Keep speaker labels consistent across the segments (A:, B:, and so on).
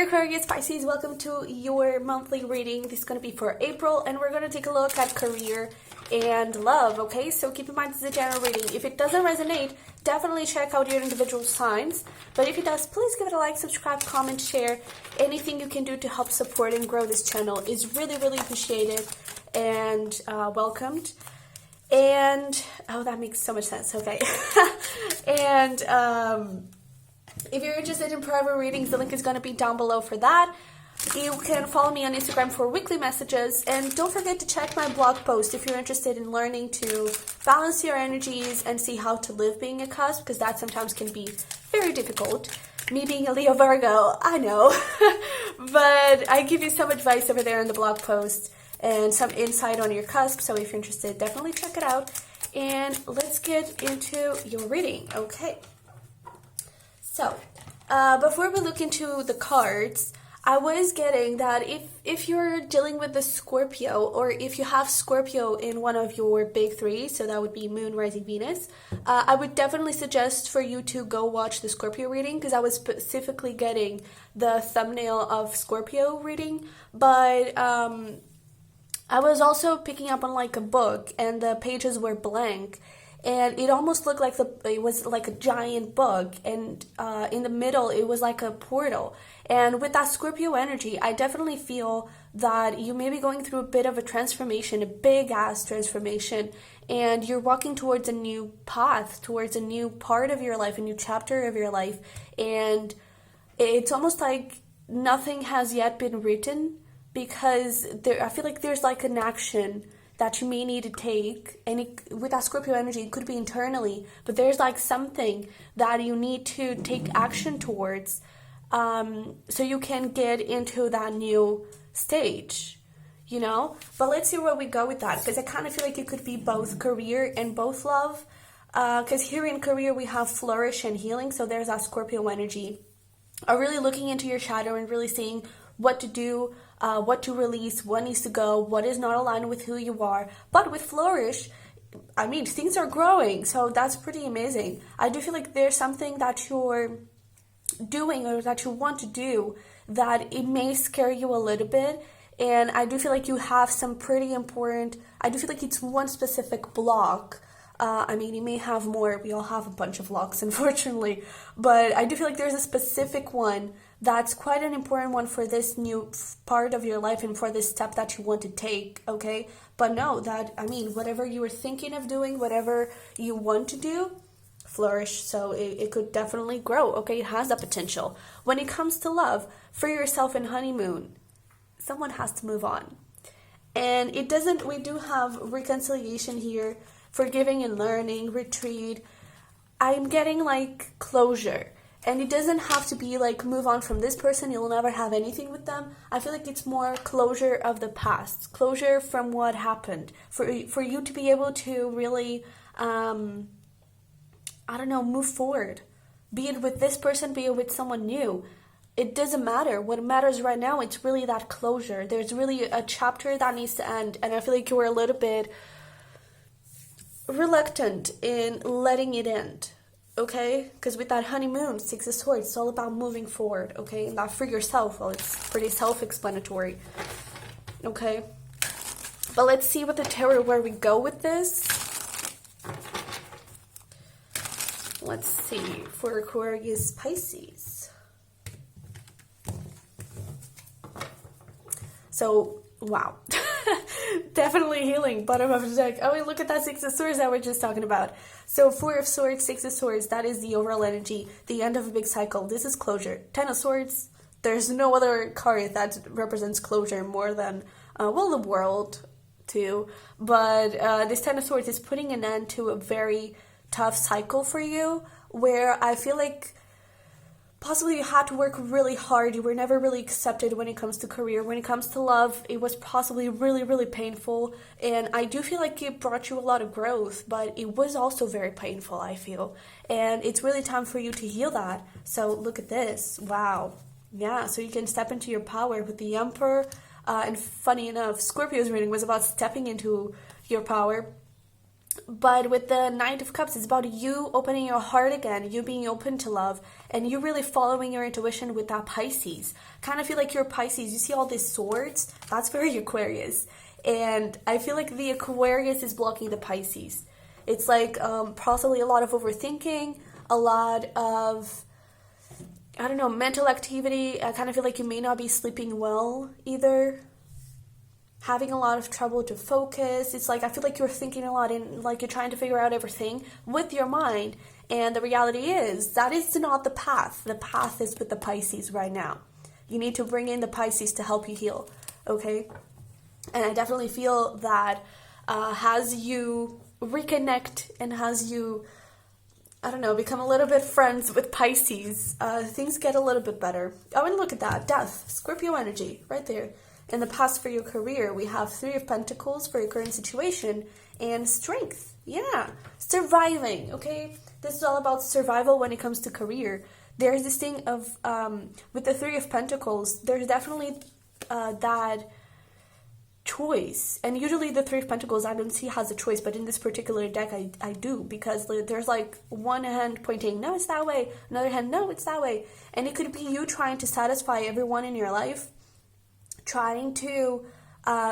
A: Aquarius Pisces, welcome to your monthly reading. This is going to be for April, and we're going to take a look at career and love, okay? So keep in mind this is a general reading. If it doesn't resonate, definitely check out your individual signs. But if it does, please give it a like, subscribe, comment, share. Anything you can do to help support and grow this channel is really, really appreciated and welcomed. And, oh, that makes so much sense, okay. And, if you're interested in private readings, the link is going to be down below for that. You can follow me on Instagram for weekly messages. And don't forget to check my blog post if you're interested in learning to balance your energies and see how to live being a cusp, because that sometimes can be very difficult. Me being a Leo Virgo, I know. But I give you some advice over there in the blog post and some insight on your cusp. So if you're interested, definitely check it out. And let's get into your reading, okay? So, before we look into the cards, I was getting that if you're dealing with the Scorpio, or if you have Scorpio in one of your big three, so that would be Moon, Rising, Venus, I would definitely suggest for you to go watch the Scorpio reading, because I was specifically getting the thumbnail of Scorpio reading, but I was also picking up on like a book, and the pages were blank. And it almost looked like it was like a giant book, and in the middle it was like a portal. And with that Scorpio energy, I definitely feel that you may be going through a bit of a transformation, a big ass transformation, and you're walking towards a new path, towards a new part of your life, a new chapter of your life. And it's almost like nothing has yet been written, because I feel like there's like an action that you may need to take, and with that Scorpio energy, it could be internally, but there's like something that you need to take action towards, so you can get into that new stage, you know? But let's see where we go with that, because I kind of feel like it could be both career and both love, because here in career we have flourish and healing, so there's that Scorpio energy, really looking into your shadow and really seeing what to do, what to release, what needs to go, what is not aligned with who you are. But with flourish, I mean, things are growing, so that's pretty amazing. I do feel like there's something that you're doing or that you want to do that it may scare you a little bit, and I do feel like you have some pretty important, I do feel like it's one specific block. I mean, you may have more, we all have a bunch of blocks, unfortunately, but I do feel like there's a specific one that's quite an important one for this new part of your life and for this step that you want to take, okay? But know that, I mean, whatever you were thinking of doing, whatever you want to do, flourish, so it could definitely grow, okay? It has the potential. When it comes to love, for yourself and honeymoon, someone has to move on. And it doesn't, we do have reconciliation here, forgiving and learning, retreat. I'm getting like closure. And it doesn't have to be like move on from this person, you'll never have anything with them. I feel like it's more closure of the past, closure from what happened. For you to be able to really, I don't know, move forward. Be it with this person, be it with someone new. It doesn't matter. What matters right now, it's really that closure. There's really a chapter that needs to end. And I feel like you were a little bit reluctant in letting it end. Okay, because with that honeymoon, Six of Swords, it's all about moving forward, okay? And that for yourself, well, it's pretty self-explanatory, okay? But let's see with the tarot where we go with this. Let's see, for Aquarius Pisces. So, wow. Definitely healing, bottom of the deck. Oh, wait, look at that Six of Swords that we're just talking about. So, Four of Swords, Six of Swords, that is the overall energy, the end of a big cycle. This is closure. Ten of Swords, there's no other card that represents closure more than, well, the world, too. But this Ten of Swords is putting an end to a very tough cycle for you, where I feel like possibly you had to work really hard. You were never really accepted when it comes to career. When it comes to love, it was possibly really, really painful. And I do feel like it brought you a lot of growth, but it was also very painful, I feel. And it's really time for you to heal that. So look at this. Wow. Yeah, so you can step into your power with the Emperor. And funny enough, Scorpio's reading was about stepping into your power. But with the Knight of Cups, it's about you opening your heart again, you being open to love, and you really following your intuition with that Pisces. Kind of feel like you're Pisces. You see all these swords? That's very Aquarius. And I feel like the Aquarius is blocking the Pisces. It's like possibly a lot of overthinking, a lot of, I don't know, mental activity. I kind of feel like you may not be sleeping well either. Having a lot of trouble to focus. It's like I feel like you're thinking a lot and like you're trying to figure out everything with your mind, and the reality is that is not the path. The path is with the Pisces right now. You need to bring in the Pisces to help you heal, okay? And I definitely feel that as you reconnect and as you, I don't know, become a little bit friends with Pisces, things get a little bit better. Oh, and look at that, Death, Scorpio energy right there. In the past for your career, we have Three of Pentacles for your current situation and Strength. Yeah, surviving, okay? This is all about survival when it comes to career. There's this thing of, with the Three of Pentacles, there's definitely that choice. And usually the Three of Pentacles, I don't see has a choice, but in this particular deck, I do. Because there's like one hand pointing, no, it's that way. Another hand, no, it's that way. And it could be you trying to satisfy everyone in your life, trying to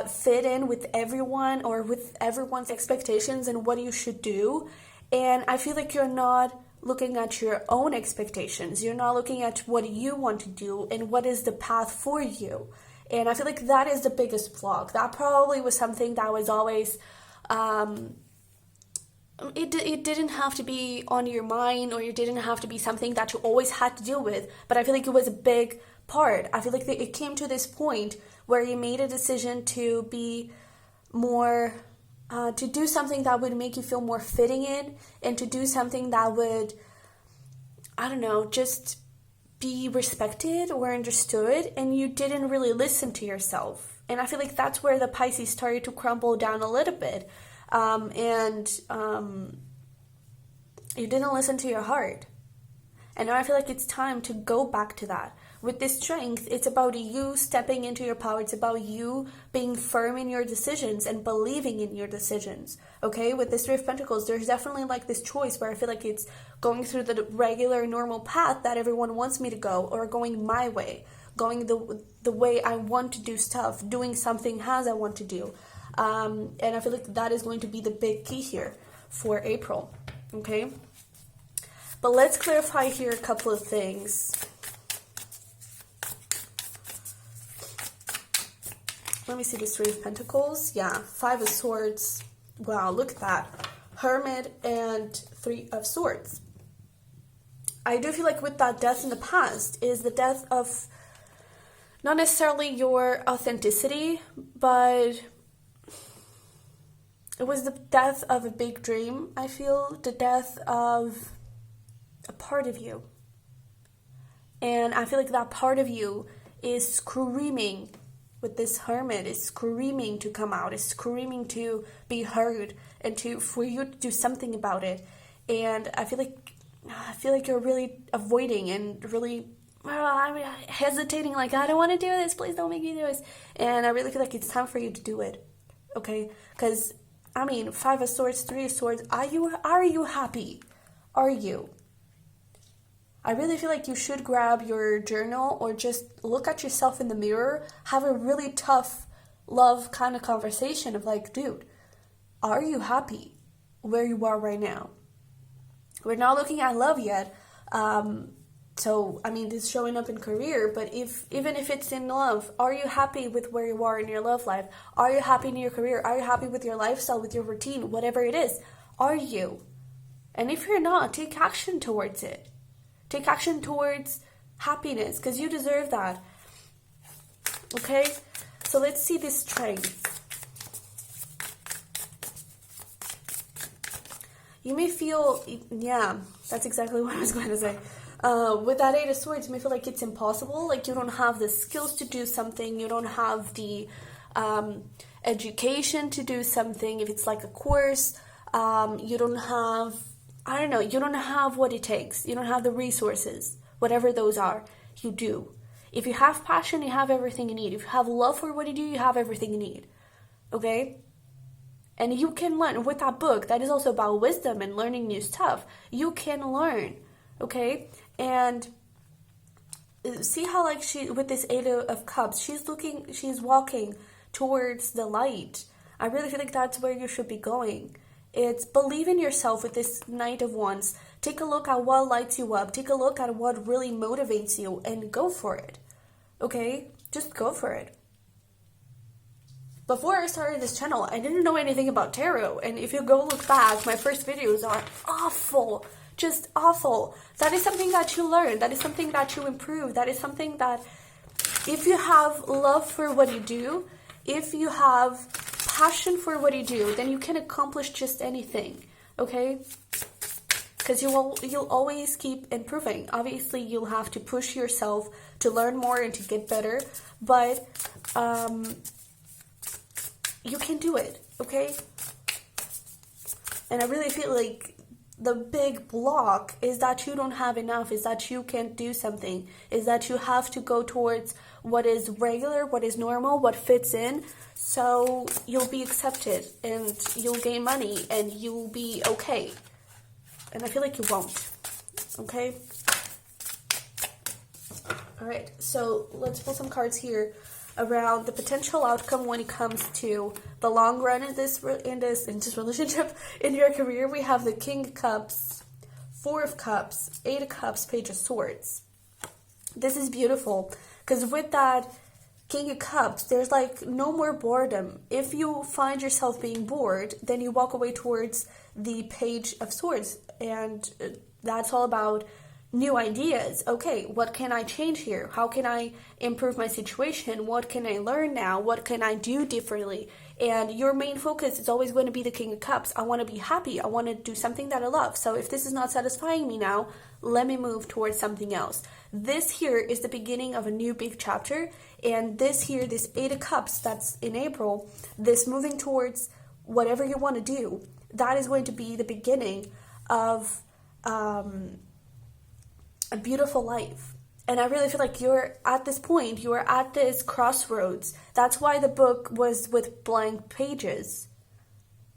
A: fit in with everyone or with everyone's expectations and what you should do. And I feel like you're not looking at your own expectations. You're not looking at what you want to do and what is the path for you. And I feel like that is the biggest block. That probably was something that was always, it didn't have to be on your mind, or it didn't have to be something that you always had to deal with. But I feel like it was a big part. I feel like it came to this point where you made a decision to be more, to do something that would make you feel more fitting in, and to do something that would, I don't know, just be respected or understood, and you didn't really listen to yourself. And I feel like that's where the Pisces started to crumble down a little bit. You didn't listen to your heart. And now I feel like it's time to go back to that. With this Strength, it's about you stepping into your power. It's about you being firm in your decisions and believing in your decisions. Okay, with this Three of Pentacles, there's definitely like this choice where I feel like it's going through the regular, normal path that everyone wants me to go, or going my way, going the way I want to do stuff, doing something as I want to do. And I feel like that is going to be the big key here for April. Okay, but let's clarify here a couple of things. Let me see this Three of Pentacles. Yeah, Five of Swords. Wow, look at that. Hermit and Three of Swords. I do feel like with that death in the past is the death of not necessarily your authenticity, but it was the death of a big dream, I feel. The death of a part of you. And I feel like that part of you is screaming. With this Hermit, is screaming to come out, is screaming to be heard, and for you to do something about it. And I feel like you're really avoiding and really hesitating, like, I don't want to do this, please don't make me do this. And I really feel like it's time for you to do it, okay? Because, I mean, Five of Swords, Three of Swords, are you happy? Are you? I really feel like you should grab your journal or just look at yourself in the mirror, have a really tough love kind of conversation of like, dude, are you happy where you are right now? We're not looking at love yet. So, I mean, this is showing up in career, but even if it's in love, are you happy with where you are in your love life? Are you happy in your career? Are you happy with your lifestyle, with your routine, whatever it is? Are you? And if you're not, take action towards it. Take action towards happiness, because you deserve that. Okay? So let's see this Strength. You may feel, yeah, that's exactly what I was going to say. With that Eight of Swords, you may feel like it's impossible. Like you don't have the skills to do something. You don't have the education to do something. If it's like a course, you don't have... I don't know, you don't have what it takes. You don't have the resources, whatever those are, you do. If you have passion, you have everything you need. If you have love for what you do, you have everything you need. Okay? And you can learn with that book that is also about wisdom and learning new stuff. You can learn, okay? And see how like she, with this Eight of Cups, she's walking towards the light. I really feel like that's where you should be going. It's believe in yourself with this Knight of Wands. Take a look at what lights you up. Take a look at what really motivates you and go for it. Okay? Just go for it. Before I started this channel, I didn't know anything about tarot. And if you go look back, my first videos are awful. Just awful. That is something that you learn. That is something that you improve. That is something that if you have love for what you do, if you have passion for what you do, then you can accomplish just anything, okay? Because you'll always keep improving. Obviously, you'll have to push yourself to learn more and to get better, but you can do it, okay? And I really feel like the big block is that you don't have enough, is that you can't do something, is that you have to go towards what is regular, what is normal, what fits in, so you'll be accepted and you'll gain money and you'll be okay. And I feel like you won't, okay? All right, so let's pull some cards here around the potential outcome when it comes to the long run in this relationship. In your career, we have the King of Cups, Four of Cups, Eight of Cups, Page of Swords. This is beautiful because with that King of Cups, there's like no more boredom. If you find yourself being bored, then you walk away towards the Page of Swords, and that's all about new ideas. Okay, what can I change here? How can I improve my situation? What can I learn now? What can I do differently? And your main focus is always going to be the King of Cups. I want to be happy. I want to do something that I love. So if this is not satisfying me now, let me move towards something else. This here is the beginning of a new big chapter. And this here, this Eight of Cups that's in April, this moving towards whatever you want to do, that is going to be the beginning of a beautiful life. And I really feel like you're at this point, you're at this crossroads. That's why the book was with blank pages.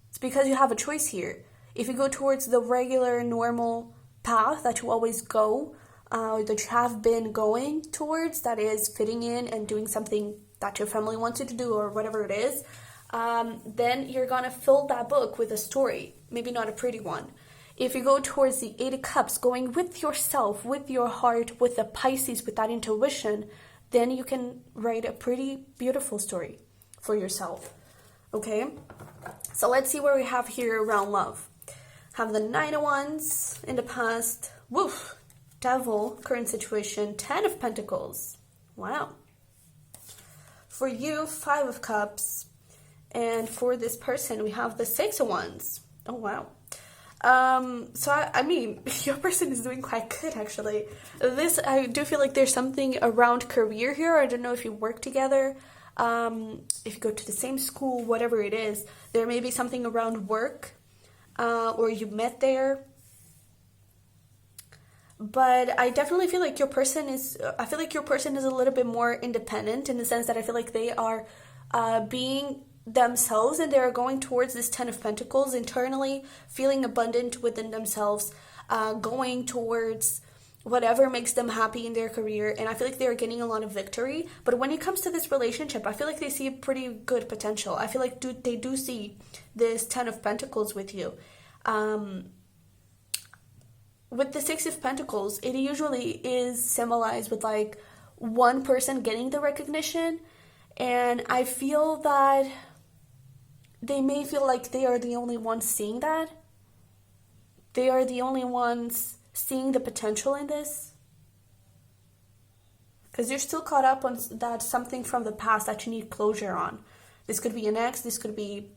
A: It's because you have a choice here. If you go towards the regular, normal path that you always go, that you have been going towards, that is fitting in and doing something that your family wants you to do or whatever it is, then you're going to fill that book with a story, maybe not a pretty one. If you go towards the Eight of Cups, going with yourself, with your heart, with the Pisces, with that intuition, then you can write a pretty beautiful story for yourself, okay? So let's see what we have here around love. Have the Nine of Wands in the past, woof, Devil, current situation, Ten of Pentacles, wow. For you, Five of Cups, and for this person, we have the Six of Wands, oh wow. So I mean, your person is doing quite good actually. I do feel like there's something around career here. I don't know if you work together, if you go to the same school, whatever it is, there may be something around work, or you met there. But I definitely feel like your person is a little bit more independent in the sense that I feel like they are, being themselves, and they're going towards this Ten of Pentacles internally, feeling abundant within themselves, going towards whatever makes them happy in their career, and I feel like they're getting a lot of victory. But when it comes to this relationship, I feel like they see a pretty good potential. I feel like they do see this Ten of Pentacles with you. With the Six of Pentacles, it usually is symbolized with like one person getting the recognition, and I feel that they may feel like they are the only ones seeing that. They are the only ones seeing the potential in this. Because you're still caught up on that something from the past that you need closure on. This could be an ex, this could be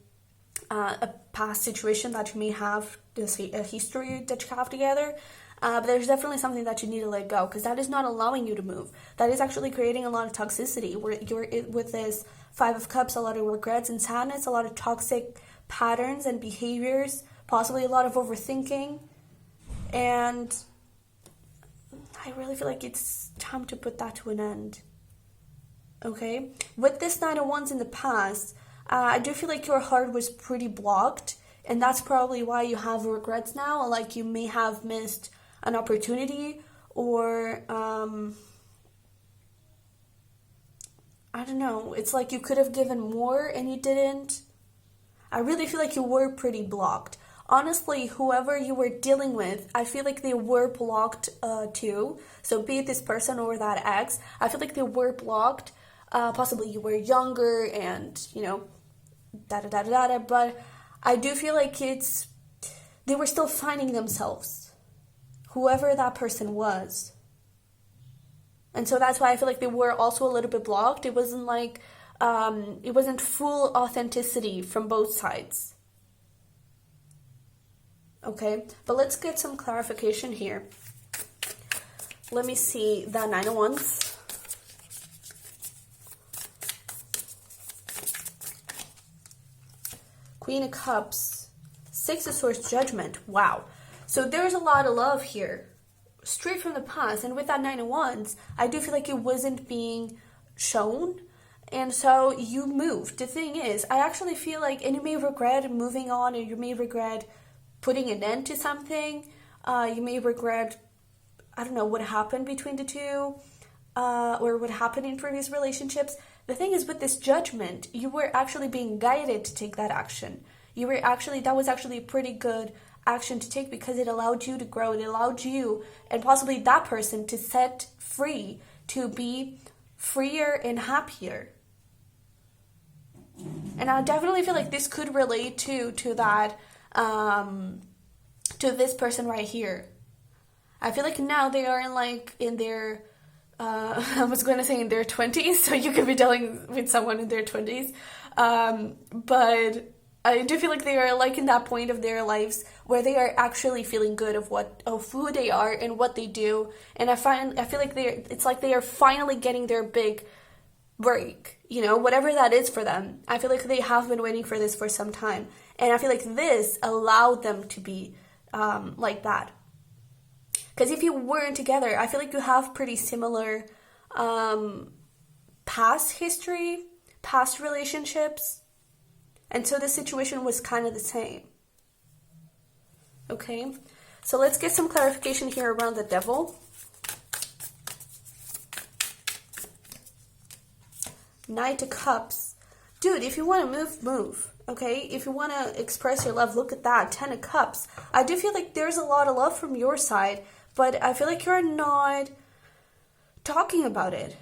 A: a past situation that you may have, a history that you have together. But there's definitely something that you need to let go, because that is not allowing you to move. That is actually creating a lot of toxicity, where you're with this Five of Cups, a lot of regrets and sadness, a lot of toxic patterns and behaviors, possibly a lot of overthinking. And I really feel like it's time to put that to an end. Okay? With this Nine of Wands in the past, I do feel like your heart was pretty blocked, and that's probably why you have regrets now. Like you may have missed an opportunity, or I don't know. It's like you could have given more and you didn't. I really feel like you were pretty blocked. Honestly, whoever you were dealing with, I feel like they were blocked too. So be it this person or that ex, I feel like they were blocked. Possibly you were younger and, you know, da-da-da-da-da, but I do feel like they were still finding themselves, whoever that person was. And so that's why I feel like they were also a little bit blocked. It wasn't like, it wasn't full authenticity from both sides. Okay, but let's get some clarification here. Let me see the Nine of Wands. Queen of Cups, Six of Swords, Judgment. Wow. So there's a lot of love here, straight from the past. And with that Nine of Wands, I do feel like it wasn't being shown. And so you moved. The thing is, I actually feel like, and you may regret moving on, and you may regret putting an end to something. You may regret, I don't know, what happened between the two, or what happened in previous relationships. The thing is, with this Judgment, you were actually being guided to take that action. That was actually a pretty good action to take, because it allowed you to grow. It allowed you, and possibly that person, to set free, to be freer and happier. And I definitely feel like this could relate to that, to this person right here. I feel like now they are in their I was going to say in their 20s, so you could be dealing with someone in their 20s, but I do feel like they are like in that point of their lives where they are actually feeling good of who they are and what they do. And I feel like it's like they are finally getting their big break, you know, whatever that is for them. I feel like they have been waiting for this for some time, and I feel like this allowed them to be like that. Because if you weren't together, I feel like you have pretty similar past history, past relationships, and so the situation was kind of the same. Okay, so let's get some clarification here around the Devil. Knight of Cups. Dude, if you want to move, move. Okay, if you want to express your love, look at that. 10 of Cups. I do feel like there's a lot of love from your side, but I feel like you're not talking about it.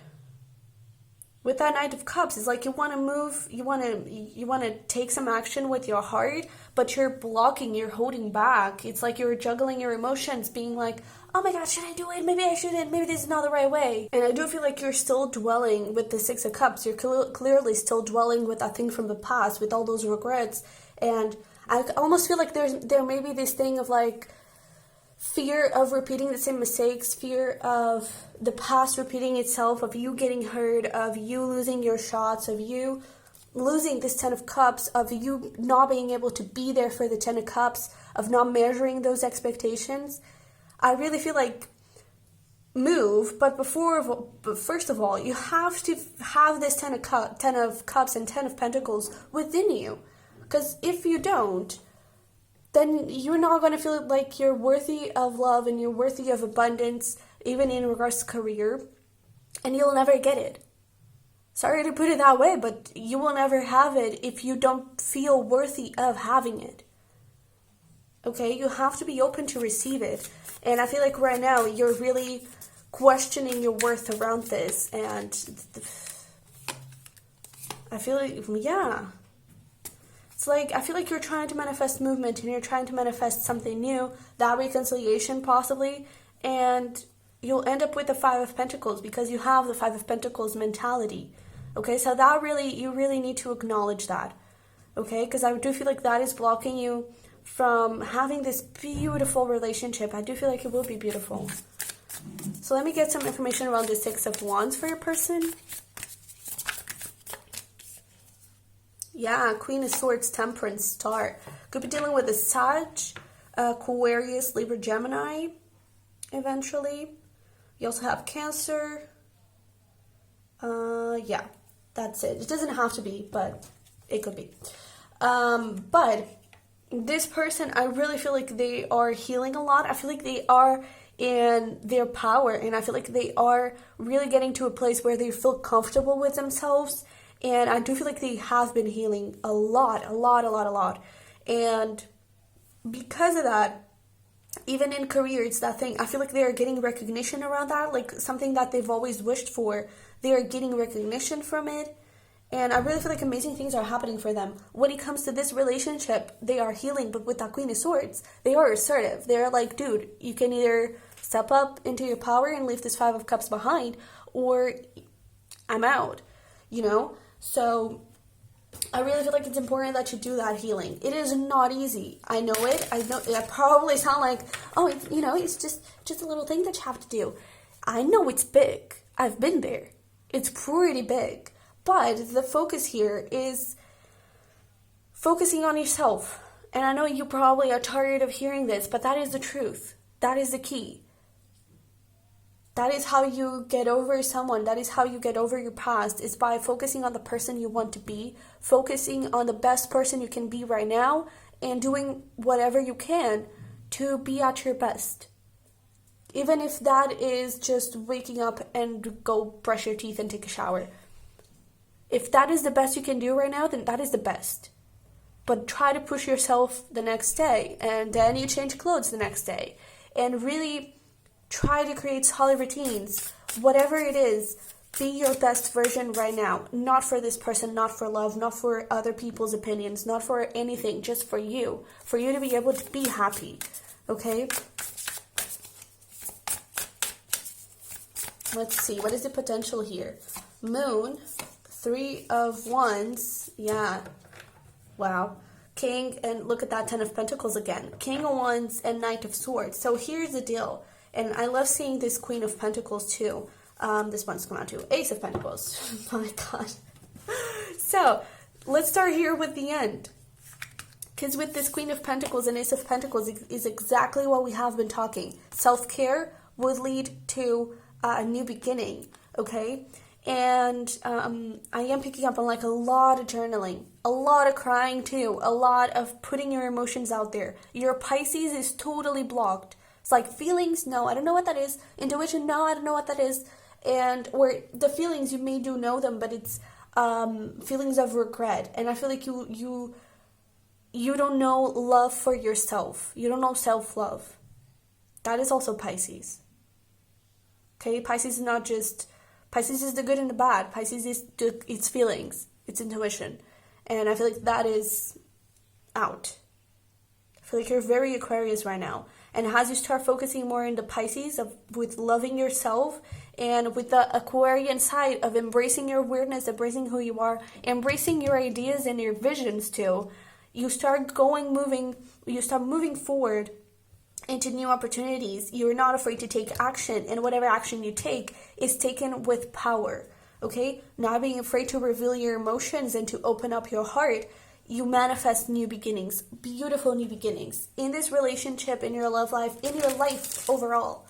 A: With that Knight of Cups, it's like you want to move, you want to take some action with your heart, but you're blocking, you're holding back. It's like you're juggling your emotions, being like, oh my God, should I do it? Maybe I shouldn't. Maybe this is not the right way. And I do feel like you're still dwelling with the Six of Cups. You're clearly still dwelling with that thing from the past, with all those regrets. And I almost feel like there may be this thing of like fear of repeating the same mistakes, fear of the past repeating itself, of you getting hurt, of you losing your shots, of you losing this 10 of Cups, of you not being able to be there for the 10 of Cups, of not measuring those expectations. I really feel like move, but first of all, you have to have this 10 of Cups and 10 of Pentacles within you. Because if you don't, then you're not going to feel like you're worthy of love and you're worthy of abundance, even in regards to career, and you'll never get it. Sorry to put it that way, but you will never have it if you don't feel worthy of having it. Okay, you have to be open to receive it. And I feel like right now you're really questioning your worth around this, and I feel like, yeah. It's like, I feel like you're trying to manifest movement and you're trying to manifest something new, that reconciliation possibly, and you'll end up with the Five of Pentacles because you have the Five of Pentacles mentality. Okay, so you really need to acknowledge that. Okay, because I do feel like that is blocking you from having this beautiful relationship. I do feel like it will be beautiful. So let me get some information around the Six of Wands for your person. Yeah, Queen of Swords, Temperance, Star. Could be dealing with a Sag, Aquarius, Libra, Gemini, eventually. You also have Cancer. Yeah, that's it. It doesn't have to be, but It could be. But this person, I really feel like they are healing a lot. I feel like they are in their power, and I feel like they are really getting to a place where they feel comfortable with themselves. And I do feel like they have been healing a lot. And because of that, even in career, it's that thing. I feel like they are getting recognition around that, like something that they've always wished for. They are getting recognition from it. And I really feel like amazing things are happening for them. When it comes to this relationship, they are healing, but with that Queen of Swords, they are assertive. They're like, dude, you can either step up into your power and leave this Five of Cups behind, or I'm out, you know? So I really feel like it's important that you do that healing. It is not easy. I know it. I know it probably sound like, oh, it's just a little thing that you have to do. I know it's big. I've been there. It's pretty big. But the focus here is focusing on yourself. And I know you probably are tired of hearing this, but that is the truth. That is the key. That is how you get over someone. That is how you get over your past, is by focusing on the person you want to be, focusing on the best person you can be right now, and doing whatever you can to be at your best. Even if that is just waking up and go brush your teeth and take a shower. If that is the best you can do right now, then that is the best. But try to push yourself the next day, and then you change clothes the next day. And really try to create solid routines. Whatever it is, be your best version right now. Not for this person, not for love, not for other people's opinions, not for anything, just for you. For you to be able to be happy, okay? Let's see, what is the potential here? Moon, Three of Wands, yeah, wow. King, and look at that, Ten of Pentacles again. King of Wands and Knight of Swords. So here's the deal, and I love seeing this Queen of Pentacles too. This one's come out too. Ace of Pentacles, oh my God. So let's start here with the end. Because with this Queen of Pentacles and Ace of Pentacles is exactly what we have been talking. Self-care would lead to a new beginning, okay? And I am picking up on like a lot of journaling, a lot of crying too, a lot of putting your emotions out there. Your Pisces is totally blocked. It's like feelings, no, I don't know what that is. Intuition, no, I don't know what that is. And or the feelings, you may do know them, but it's feelings of regret. And I feel like you don't know love for yourself. You don't know self-love. That is also Pisces. Okay, Pisces is not just... Pisces is the good and the bad. Pisces is its feelings, its intuition. And I feel like that is out. I feel like you're very Aquarius right now. And as you start focusing more into Pisces, with loving yourself, and with the Aquarian side of embracing your weirdness, embracing who you are, embracing your ideas and your visions too, you start moving forward into new opportunities. You're not afraid to take action, and whatever action you take is taken with power, okay? Not being afraid to reveal your emotions and to open up your heart. You manifest new beginnings, beautiful new beginnings in this relationship, in your love life, in your life overall,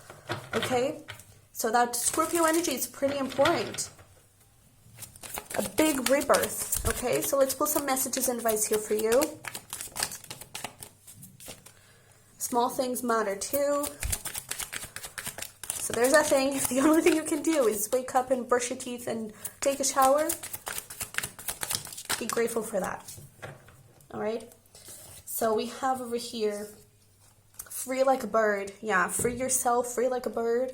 A: okay? So that Scorpio energy is pretty important. A big rebirth, okay? So let's pull some messages and advice here for you. Small things matter too. So there's that thing. If the only thing you can do is wake up and brush your teeth and take a shower, be grateful for that. All right. So we have over here, free like a bird. Yeah, free yourself, free like a bird.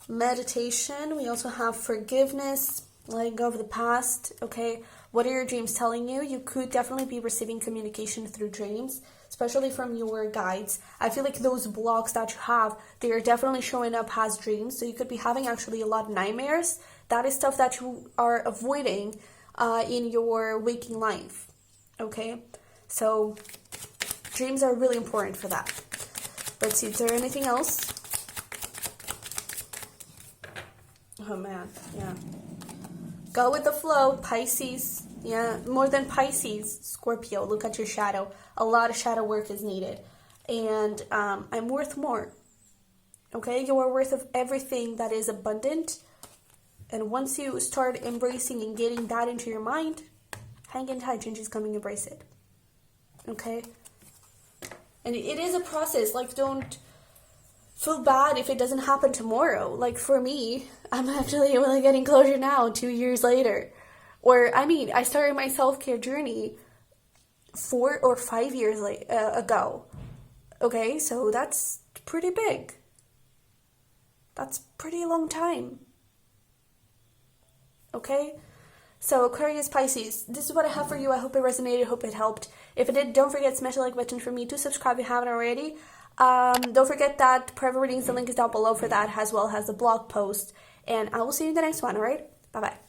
A: Meditation. We also have forgiveness, letting go of the past. Okay. What are your dreams telling you? You could definitely be receiving communication through dreams, especially from your guides. I feel like those blocks that you have, they are definitely showing up as dreams. So you could be having actually a lot of nightmares. That is stuff that you are avoiding in your waking life. Okay? So dreams are really important for that. Let's see, is there anything else? Oh man, yeah. Go with the flow, Pisces. Yeah, more than Pisces, Scorpio. Look at your shadow. A lot of shadow work is needed. And I'm worth more. Okay? You are worth of everything that is abundant. And once you start embracing and getting that into your mind, Hang in tight, change is coming, embrace it. Okay? And it is a process. Like, don't feel bad if it doesn't happen tomorrow. Like, for me, I'm actually really getting closure now, 2 years later. Or, I mean, I started my self-care journey 4 or 5 years ago. Okay, so that's pretty big. That's pretty long time. Okay? So, Aquarius, Pisces, this is what I have for you. I hope it resonated. I hope it helped. If it did, don't forget to smash the like button for me. To subscribe if you haven't already. Don't forget that private readings, the link is down below for that, as well as the blog post. And I will see you in the next one, alright? Bye-bye.